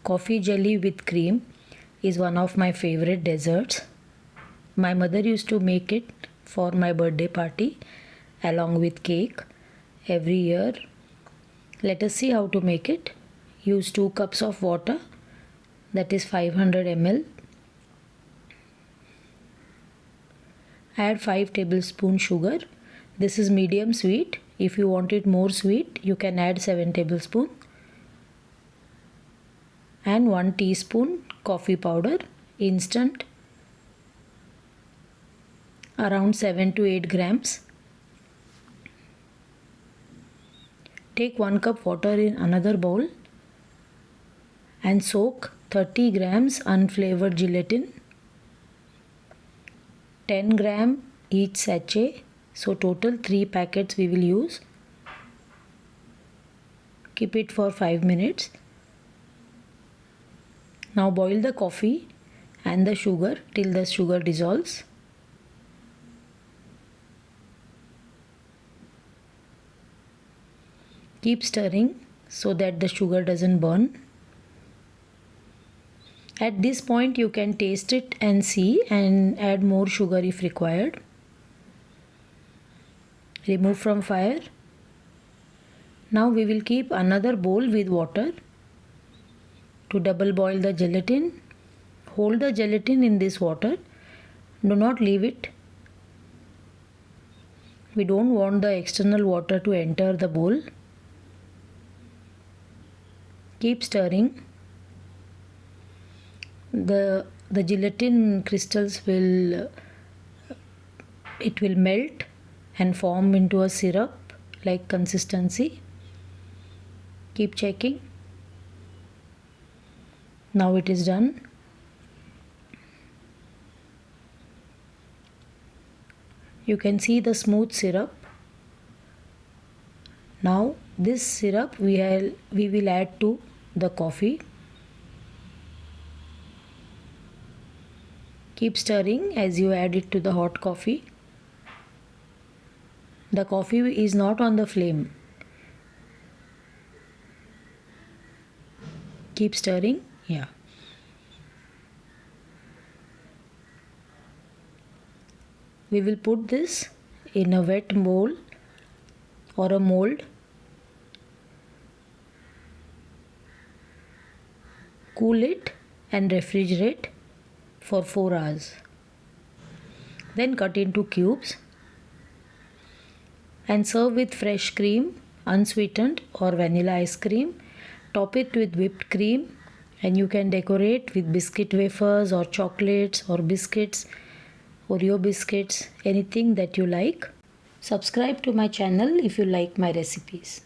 Coffee jelly with cream is one of my favorite desserts. My mother used to make it for my birthday party along with cake every year. Let us see how to make it. Use 2 cups of water, that is 500 ml. Add 5 tablespoons sugar. This is medium sweet. If you want it more sweet, you can add 7 tablespoons. And 1 teaspoon coffee powder, instant, around 7 to 8 grams. Take 1 cup water in another bowl and soak 30 grams unflavored gelatin, 10 gram each sachet, so total 3 packets we will use. Keep it for 5 minutes. Now boil the coffee and the sugar till the sugar dissolves. Keep stirring so that the sugar doesn't burn. At this point you can taste it and see and add more sugar if required. Remove from fire. Now we will keep another bowl with water to double boil the gelatin. Hold the gelatin in this water. Do not leave it. We don't want the external water to enter the bowl. Keep stirring. The gelatin crystals will melt and form into a syrup like consistency. Keep checking. Now it is done. You can see the smooth syrup. Now this syrup we will add to the coffee. Keep stirring as you add it to the hot coffee. The coffee is not on the flame. Keep stirring. Yeah. We will put this in a wet bowl or a mold. Cool it and refrigerate for 4 hours. Then cut into cubes and serve with fresh cream, unsweetened or vanilla ice cream. Top it with whipped cream and you can decorate with biscuit wafers or chocolates or biscuits, Oreo biscuits, anything that you like. Subscribe to my channel if you like my recipes.